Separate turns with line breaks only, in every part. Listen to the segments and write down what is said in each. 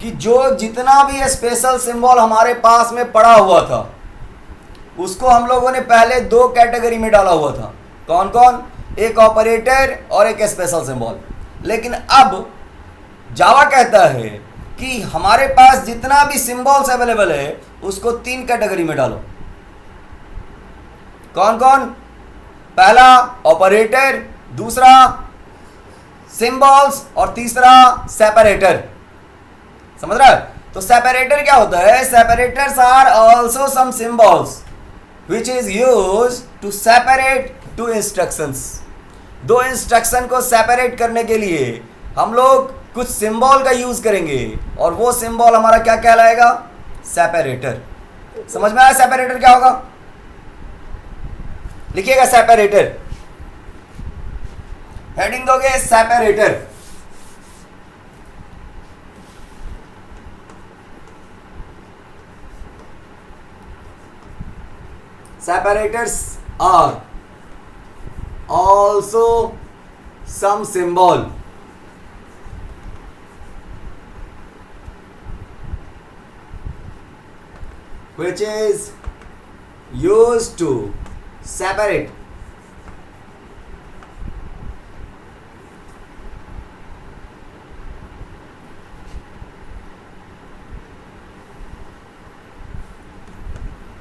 कि जो जितना भी स्पेशल सिंबल हमारे पास में पड़ा हुआ था उसको हम लोगों ने पहले दो कैटेगरी में डाला हुआ था। कौन कौन? एक ऑपरेटर और एक स्पेशल सिंबल। लेकिन अब जावा कहता है कि हमारे पास जितना भी सिंबल्स अवेलेबल है उसको तीन कैटेगरी में डालो। कौन कौन? पहला ऑपरेटर, दूसरा सिंबल्स और तीसरा सेपरेटर। समझ रहा है? तो सेपरेटर क्या होता है? Separators are also some symbols which is use to separate two instructions. दो इंस्ट्रक्शन को सेपरेट करने के लिए हम लोग कुछ सिंबल का यूज करेंगे और वो सिंबल हमारा क्या कहलाएगा? सेपरेटर। समझ में आया सेपरेटर क्या होगा? लिखिएगा सेपरेटर, हेडिंग दोगे separator. Separators are also some symbol which is used to separate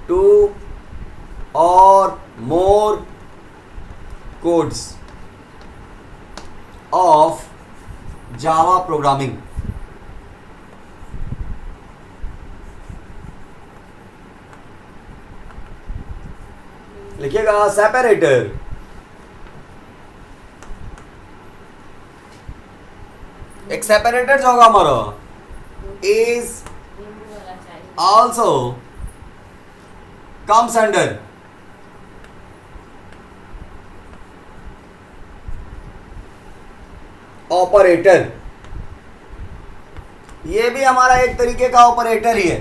two or more codes of Java programming। लिखिएगा सेपरेटर एक सेपरेटर जो होगा हमारा is also comes under operator. ये भी हमारा एक तरीके का ऑपरेटर ही है,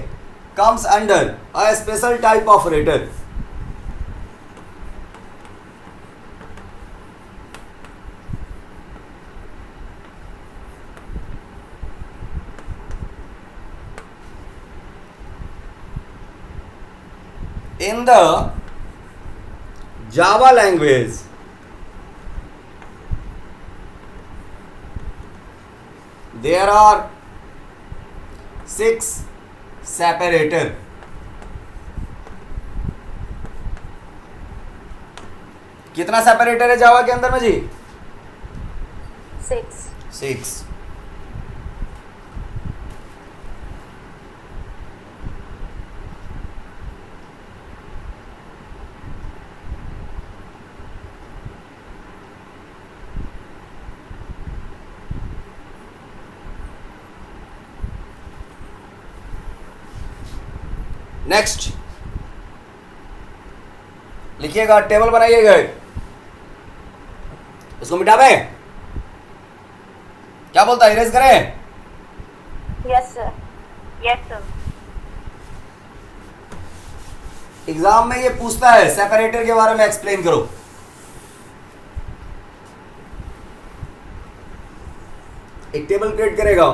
comes under a special type operator. In the Java language, there are 6 separator। कितना सेपरेटर है जावा के अंदर में जी? 6। नेक्स्ट लिखिएगा, टेबल बनाइएगा, इसको मिटावे। क्या बोलता है? इरेज करें?
Yes sir, yes sir.
Exam में ये पूछता है सेपरेटर के बारे में एक्सप्लेन करो। एक टेबल क्रिएट करेगा,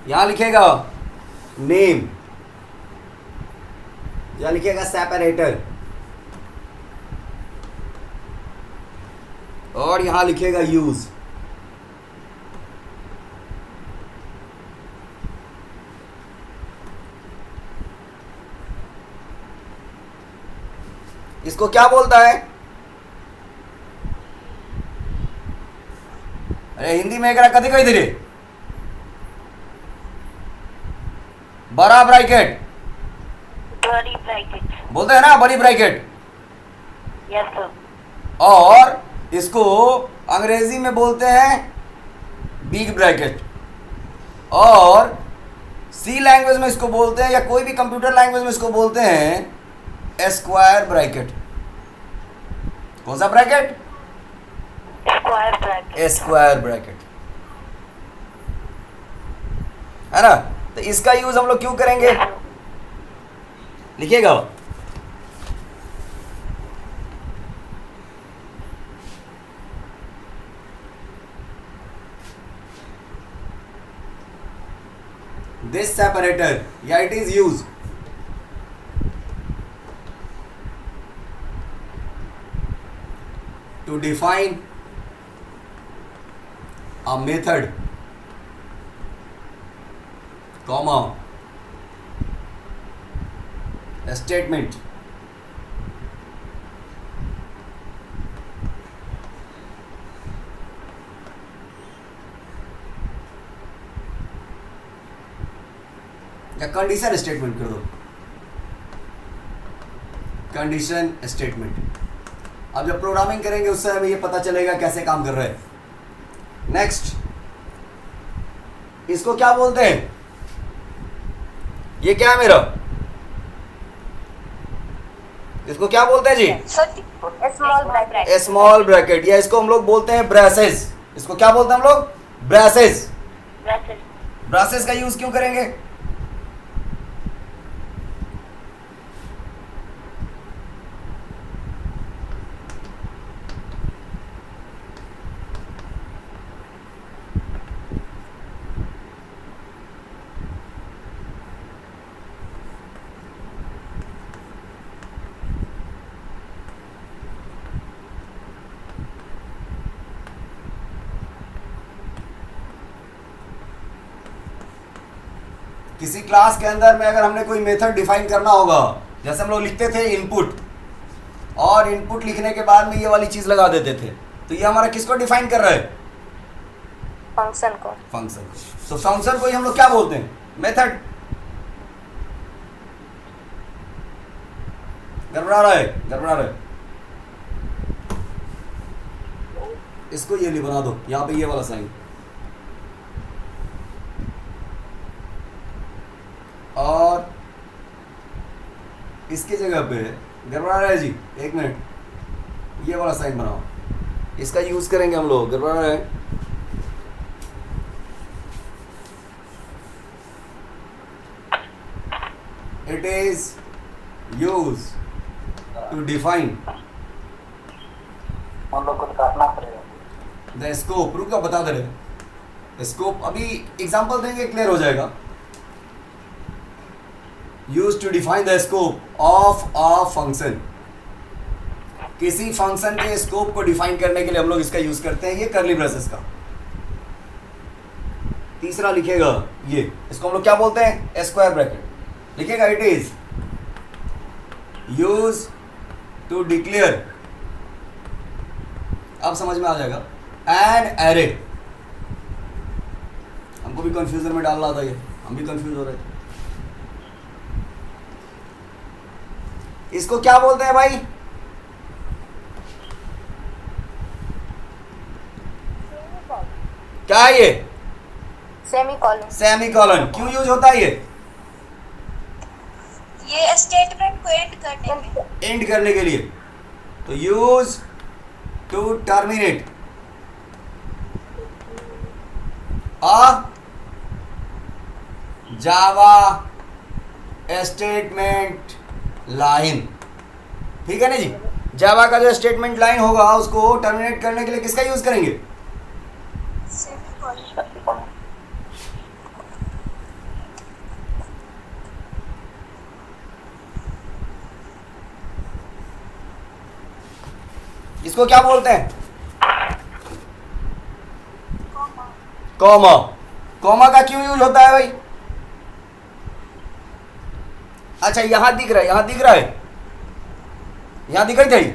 यहां लिखेगा नेम, या लिखिएगा सेपरेटर, और यहां लिखेगा यूज। इसको क्या बोलता है? अरे हिंदी में एकरा कथी कही धीरे? बड़ा ब्रैकेट
बड़ी ब्रैकेट
बोलते हैं ना, बड़ी ब्रैकेट।
Yes sir.
और इसको अंग्रेजी में बोलते हैं बिग ब्रैकेट, और सी लैंग्वेज में इसको बोलते हैं, या कोई भी कंप्यूटर लैंग्वेज में इसको बोलते हैं स्क्वायर ब्रैकेट। कौन सा bracket?
Square bracket.
Square bracket, है ना? तो इसका यूज हम लोग क्यों करेंगे? लिखिएगा, दिस सेपरेटर, या it is use to define a method, comma, a statement, या कंडीशन स्टेटमेंट कर दो, कंडीशन स्टेटमेंट। अब जब प्रोग्रामिंग करेंगे उससे हमें ये पता चलेगा कैसे काम कर रहा है। नेक्स्ट, इसको क्या बोलते हैं? ये क्या है मेरा? इसको क्या बोलते हैं जी?
Small bracket.
स्मॉल ब्रैकेट, या इसको हम लोग बोलते हैं ब्रेसेस। इसको क्या बोलते हैं हम लोग? ब्रेसेस।
ब्रैकेट।
ब्रेसेस का यूज क्यों करेंगे? किसी क्लास के अंदर में अगर हमने कोई मेथड डिफाइन करना होगा, जैसे हम लोग लिखते थे इनपुट, और इनपुट लिखने के बाद में ये वाली चीज लगा देते थे, तो ये हमारा किसको डिफाइन कर रहा है?
फंक्शन को।
फंक्शन। तो फंक्शन को ही हम लोग क्या बोलते हैं? मेथड। गड़बड़ा रहा है, गड़बड़ा रहा है। इसको ये बना दो, यहाँ पे ये वाला साइन, और इसकी जगह पे गड़बड़ा रहा है जी, एक मिनट, ये वाला साइन बनाओ, इसका यूज करेंगे हम लोग। गड़बड़ा रहा है, it is use to define
हम लोग को काटना पड़ेगा।
The scope. रुक, बता दे रहे स्कोप, अभी एग्जांपल देंगे, क्लियर हो जाएगा। Use to define the scope of a function. किसी फंक्शन के स्कोप को डिफाइन करने के लिए हम लोग इसका यूज करते हैं, ये कर्ली ब्रेसेस का। तीसरा लिखेगा ये, इसको हम लोग क्या बोलते हैं? Square bracket. लिखेगा it is use to declare, अब समझ में आ जाएगा, एन एरे। हमको भी कंफ्यूजन में डाल रहा था ये, हम भी कंफ्यूज हो रहे थे। इसको क्या बोलते हैं भाई? क्या है ये?
सेमीकोलन।
सेमीकोलन। क्यों यूज होता है ये?
ये स्टेटमेंट को एंड करने में।
एंड करने के लिए। तो use to terminate a Java statement line. ठीक है ना जी? जावा का जो स्टेटमेंट लाइन होगा उसको टर्मिनेट करने के लिए किसका यूज करेंगे?
सेमीकोलन।
इसको क्या बोलते हैं? कॉमा। कॉमा का क्यों यूज होता है भाई? अच्छा, यहां दिख रहा है, यहां दिख रहा है, यहां दिख रही थी,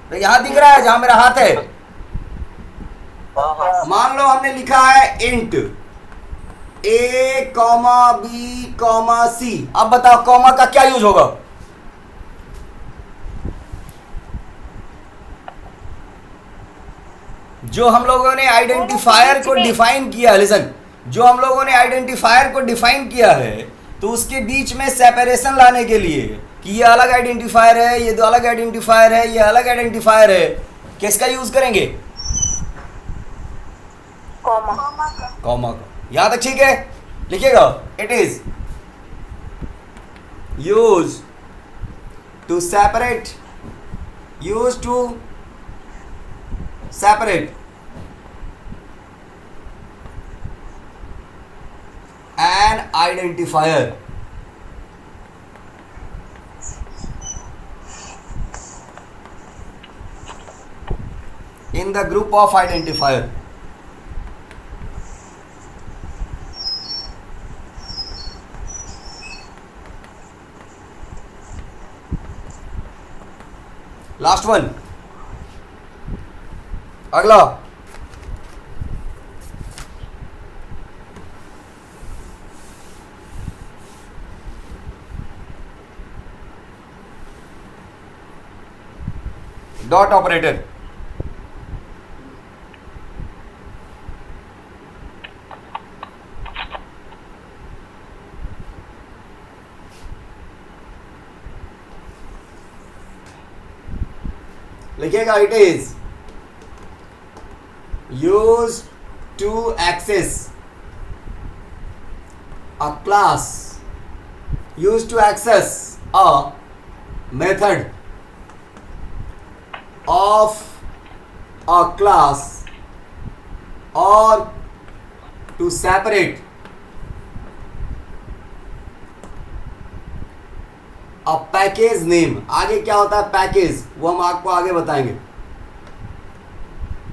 तो यहां दिख रहा है जहां मेरा हाथ है। मान लो हमने लिखा है इंट ए कॉमा बी कॉमा सी। अब बताओ कॉमा का क्या यूज होगा? जो हम लोगों ने आइडेंटिफायर को डिफाइन किया, लिसन, जो हम लोगों ने आइडेंटिफायर को डिफाइन किया है, तो उसके बीच में सेपरेशन लाने के लिए कि ये अलग आइडेंटिफायर है, ये दो अलग आइडेंटिफायर है, ये अलग आइडेंटिफायर है, किसका यूज करेंगे?
कॉमा।
कॉमा का। यहां तक ठीक है? लिखिएगा it is use to separate, use to separate identifier. In the group of identifier. Last one. अगला. Dot operator. लिखिएगा it is use to access a class, use to access a method of a class or to separate a package name. आगे क्या होता है package, वो हम आपको आगे बताएंगे.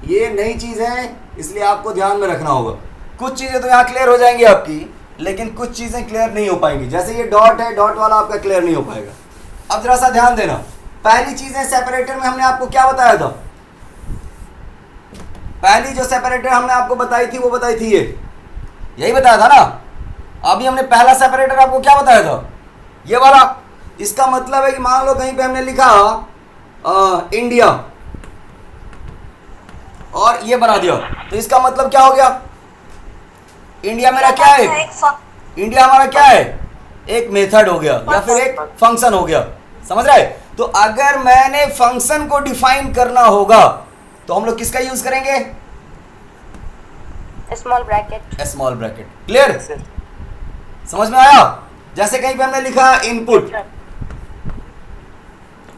ये नई चीज है इसलिए आपको ध्यान में रखना होगा. कुछ चीजें तो यहाँ क्लियर हो जाएंगी आपकी, लेकिन कुछ चीजें क्लियर नहीं हो पाएंगी. जैसे ये डॉट है, डॉट वाला आपका क्लियर नहीं हो पाएगा. अब जरा सा ध्यान देना. पहली चीज है सेपरेटर में हमने आपको क्या बताया था. पहली जो सेपरेटर हमने आपको बताई थी वो बताई थी ये, यही बताया था ना. अभी हमने पहला सेपरेटर आपको क्या बताया था, ये वाला. इसका मतलब है कि मान लो कहीं पे हमने लिखा इंडिया और ये बना दिया, तो इसका मतलब क्या हो गया. इंडिया मेरा क्या है, इंडिया हमारा क्या है, एक मेथड हो गया या फिर एक फंक्शन हो गया. समझ रहे. तो अगर मैंने फंक्शन को डिफाइन करना होगा तो हम लोग किसका यूज करेंगे,
small bracket.
Small bracket. Clear, समझ में आया. जैसे कहीं पे हमने लिखा इनपुट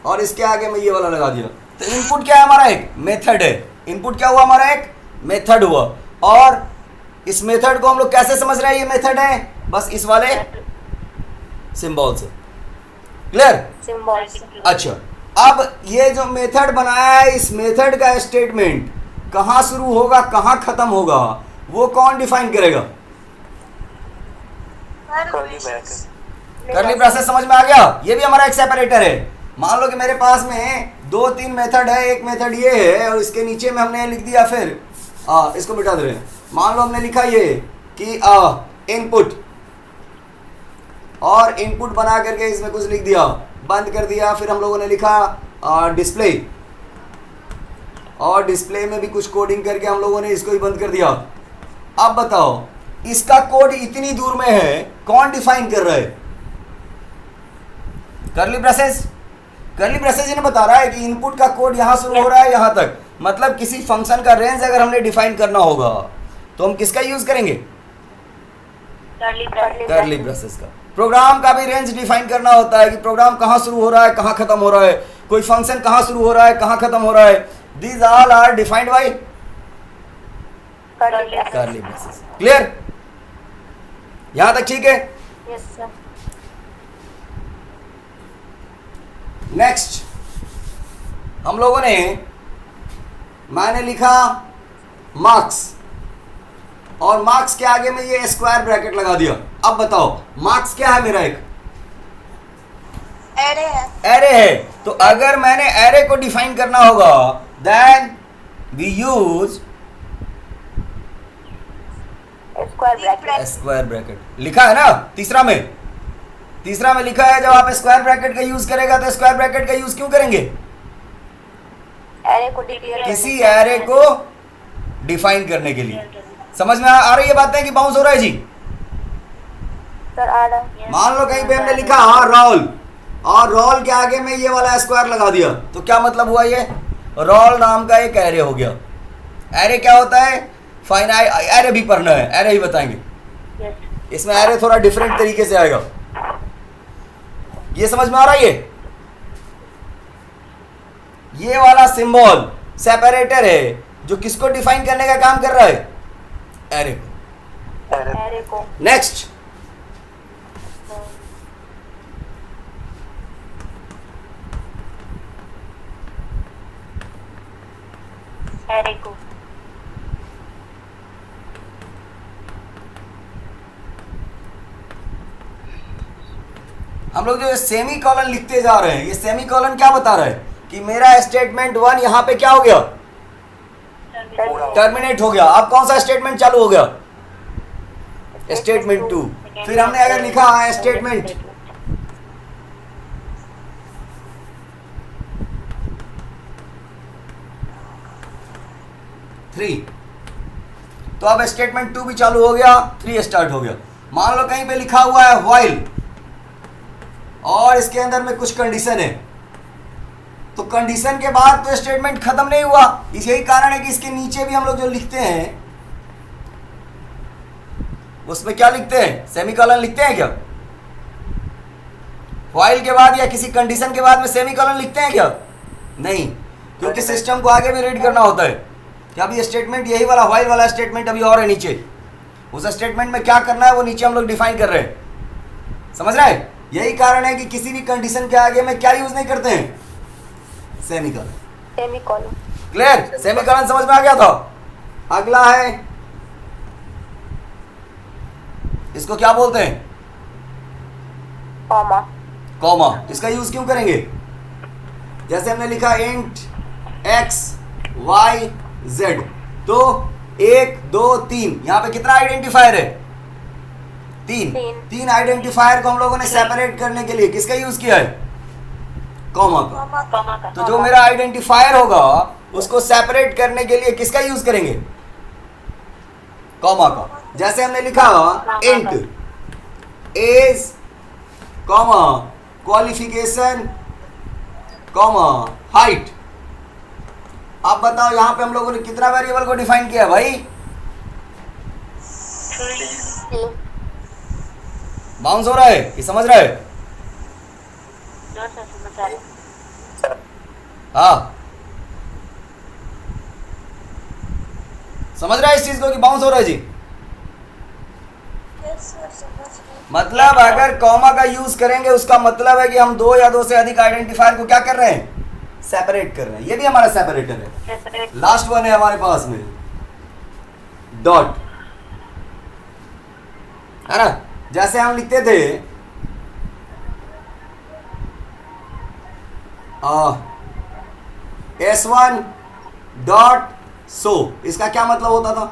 और इसके आगे मैं ये वाला लगा दिया, तो इनपुट क्या है हमारा, एक मेथड है. इनपुट क्या हुआ हमारा, एक मेथड हुआ. और इस मेथड को हम लोग कैसे समझ रहे हैं, ये मेथड है बस इस वाले सिंबल से. क्लियर.
सिंबल.
अच्छा, अब ये जो मेथड बनाया है, इस मेथड का स्टेटमेंट कहाँ शुरू होगा कहाँ खत्म होगा वो कौन डिफाइन करेगा. करली ब्रेसेस समझ में आ गया. ये भी हमारा एक सेपरेटर है. मान लो कि मेरे पास में 2-3 मेथड है. एक मेथड ये है और इसके नीचे में हमने लिख दिया, फिर इसको मिटा दे रहे हैं. मान लो हमने लिखा ये कि इनपुट, और इनपुट बना करके इसमें कुछ लिख दिया, बंद कर दिया. फिर हम लोगों ने लिखा डिस्प्ले, और डिस्प्ले में भी कुछ कोडिंग करके हम लोगों ने इसको ही बंद कर दिया. अब बताओ इसका कोड इतनी दूर में है, कौन डिफाइन कर रहा है, करली ब्रेसेस. करली ब्रेसेस इन्हें बता रहा है कि इनपुट का कोड यहां शुरू हो रहा है यहां तक. मतलब किसी फंक्शन का रेंज अगर हमने डिफाइन करना होगा तो हम किसका यूज करेंगे, करली ब्रेसेस का. प्रोग्राम का भी रेंज डिफाइन करना होता है कि प्रोग्राम कहाँ शुरू हो रहा है कहाँ खत्म हो रहा है, कोई फंक्शन कहाँ शुरू हो रहा है कहाँ खत्म हो रहा है. These all are defined by curly braces. Clear, यहां तक ठीक है.
Yes sir.
नेक्स्ट हम लोगों ने, मैंने लिखा मार्क्स और मार्क्स के आगे में ये स्क्वायर ब्रैकेट लगा दिया. अब बताओ मार्क्स क्या है मेरा, एक
एरे है.
एरे है. तो अगर मैंने एरे को डिफाइन करना होगा then we use square bracket. लिखा है ना तीसरा में लिखा है जब आप स्क्वायर ब्रैकेट का यूज करेगा तो स्क्वायर ब्रैकेट का यूज क्यों करेंगे,
एरे को डिक्लेयर,
किसी एरे को डिफाइन करने के लिए. समझ में आ रही है बातें कि बाउंस हो रहा है जी.
सर आ रहा है.
मान लो कहीं पे हमने लिखा रोल, और रोल के आगे में ये वाला स्क्वायर लगा दिया, तो क्या मतलब हुआ, ये रोल नाम का एक एरे हो गया. एरे क्या होता है, फाइनाइट. एरे भी पढ़ना है, एरे ही बताएंगे. इसमें एरे थोड़ा डिफरेंट तरीके से आएगा. ये समझ में आ रहा है. ये वाला सिंबल सेपरेटर है जो किसको डिफाइन करने का काम कर रहा है, एरे को.
एरे को.
Next
Erico.
हम लोग जो सेमी कॉलन लिखते जा रहे हैं, ये सेमी कॉलन क्या बता रहा है कि मेरा स्टेटमेंट 1 यहाँ पे क्या हो गया, टर्मिनेट हो गया। अब कौन सा स्टेटमेंट चालू हो गया, स्टेटमेंट 2। फिर हमने अगर लिखा स्टेटमेंट 3, तो अब स्टेटमेंट 2 भी चालू हो गया, 3 स्टार्ट हो गया। मान लो कहीं पे लिखा हुआ है व्हाइल और इसके अंदर में कुछ कंडीशन है, तो कंडीशन के बाद तो स्टेटमेंट खत्म नहीं हुआ। यही कारण है कि इसके नीचे भी हम लोग जो लिखते हैं उसमें क्या लिखते हैं, सेमीकोलन लिखते हैं क्या, व्हाइल के बाद या किसी कंडीशन के बाद में सेमीकोलन लिखते हैं क्या, नहीं, क्योंकि सिस्टम को आगे भी रीड करना होता है कि अभी स्टेटमेंट यही वाला व्हाइल वाला स्टेटमेंट अभी और है नीचे, उस स्टेटमेंट में क्या करना है वो नीचे हम लोग डिफाइन कर रहे हैं, समझ रहे हैं। यही कारण है कि किसी भी कंडीशन के आगे में क्या यूज नहीं करते हैं, सेमीकोलन।
Semicolon.
क्लियर, सेमीकोलन समझ में आ गया था। अगला है, इसको क्या बोलते हैं,
Comma.
कॉमा। इसका यूज क्यों करेंगे, जैसे हमने लिखा इंट x y z, तो 1 2 3, यहाँ पे कितना आइडेंटिफायर है, तीन आइडेंटिफायर को हम लोगों ने सेपरेट करने के लिए किसका यूज किया है, कॉमा का।
Comma का.
तो जो मेरा आइडेंटिफायर होगा उसको सेपरेट करने के लिए किसका यूज करेंगे, कॉमा का। जैसे हमने लिखा int as comma qualification comma height. आप बताओ यहाँ पे हम लोगों ने कितना वेरिएबल को डिफाइन किया है भाई,
Three.
बाउंस हो रहा है कि समझ रहा है,
No, sir, समझ आ रही.
हाँ समझ रहा है इस चीज को कि बाउंस हो रहा है जी।
यस सर समझ गए।
मतलब अगर कॉमा का यूज करेंगे उसका मतलब है कि हम 2 या 2 से अधिक आइडेंटिफायर को क्या कर रहे हैं, सेपरेट कर रहे हैं। ये भी हमारा सेपरेटर है।
Separate.
लास्ट वन है हमारे पास में डॉट, है ना। जैसे हम लिखते थे S1 डॉट सो, इसका क्या मतलब होता था,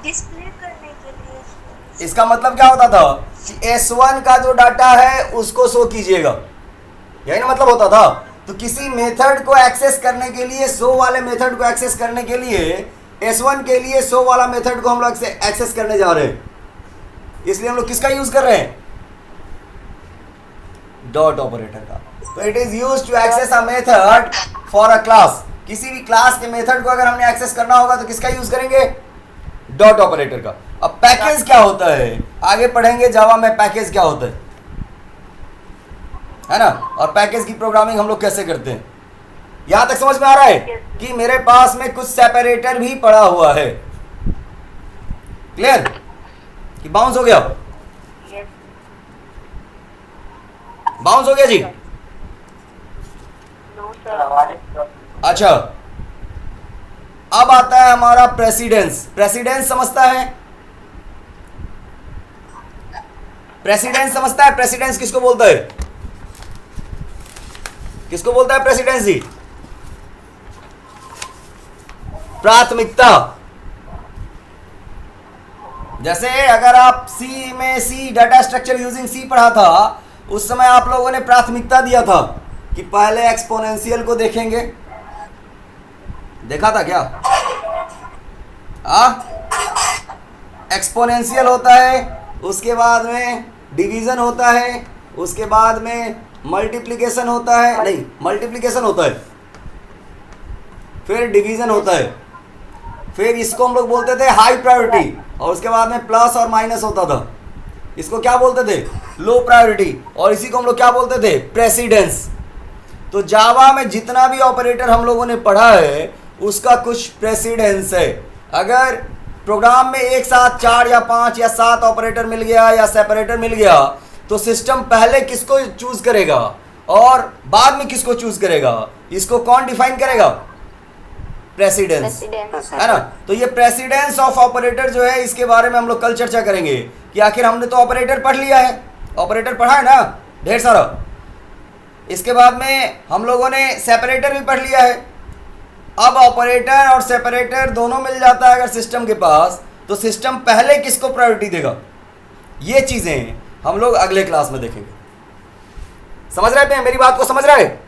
डिस्प्ले करने के लिए।
इसका मतलब क्या होता था कि S1 का जो डाटा है उसको शो कीजिएगा, यही ना मतलब होता था। तो किसी मेथड को एक्सेस करने के लिए, शो वाले मेथड को एक्सेस करने के लिए S1 के लिए शो वाला मेथड को हम लोग एक्सेस करने जा रहे हैं, इसलिए हम लोग किसका यूज कर रहे हैं, डॉट ऑपरेटर का। तो it is used to access a method for a class. किसी भी क्लास के मेथड को अगर हमने एक्सेस करना होगा तो किसका यूज करेंगे, डॉट ऑपरेटर का। अब पैकेज क्या होता है, आगे पढ़ेंगे जावा में पैकेज क्या होता है ना, और पैकेज की प्रोग्रामिंग हम लोग कैसे करते हैं। यहां तक समझ में आ रहा है कि मेरे पास में कुछ सेपरेटर भी पड़ा हुआ है। क्लियर कि बाउंस हो गया,
Yes.
बाउंस हो गया जी।
No, sir.
अच्छा, अब आता है हमारा प्रेसिडेंस। प्रेसिडेंस समझता है, प्रेसिडेंस समझता है, प्रेसिडेंस किसको बोलता है, किसको बोलता है प्रेसिडेंस जी, प्राथमिकता। जैसे अगर आप सी में C data structure using C पढ़ा था, उस समय आप लोगों ने प्राथमिकता दिया था कि पहले एक्सपोनेंशियल को देखेंगे, देखा था क्या, एक्सपोनेंशियल होता है, उसके बाद में डिवीजन होता है, उसके बाद में मल्टीप्लिकेशन होता है, नहीं मल्टीप्लिकेशन होता है, फिर डिवीजन होता है, फिर इसको हम लोग बोलते थे हाई प्रायोरिटी, और उसके बाद में प्लस और माइनस होता था, इसको क्या बोलते थे, लो प्रायोरिटी, और इसी को हम लोग क्या बोलते थे, प्रेसिडेंस। तो जावा में जितना भी ऑपरेटर हम लोगों ने पढ़ा है उसका कुछ प्रेसिडेंस है। अगर प्रोग्राम में एक साथ 4 या 5 या 7 ऑपरेटर मिल गया या सेपरेटर मिल गया, तो सिस्टम पहले किसको चूज करेगा और बाद में किसको चूज करेगा, इसको कौन डिफाइन करेगा? प्रेसिडेंस, है ना। तो ये प्रेसिडेंस ऑफ ऑपरेटर जो है, इसके बारे में हम लोग कल चर्चा करेंगे कि आखिर हमने तो ऑपरेटर पढ़ लिया है, ऑपरेटर पढ़ा है ना ढेर सारा। इसके बाद में हम लोगों ने सेपरेटर भी पढ़ लिया है। अब ऑपरेटर और सेपरेटर दोनों मिल जाता है अगर सिस्टम के पास, तो सिस्टम पहले किसको प्रायोरिटी देगा? ये चीजें हम लोग अगले क्लास में देखेंगे। समझ रहे हैं? मेरी बात को समझ रहे हैं?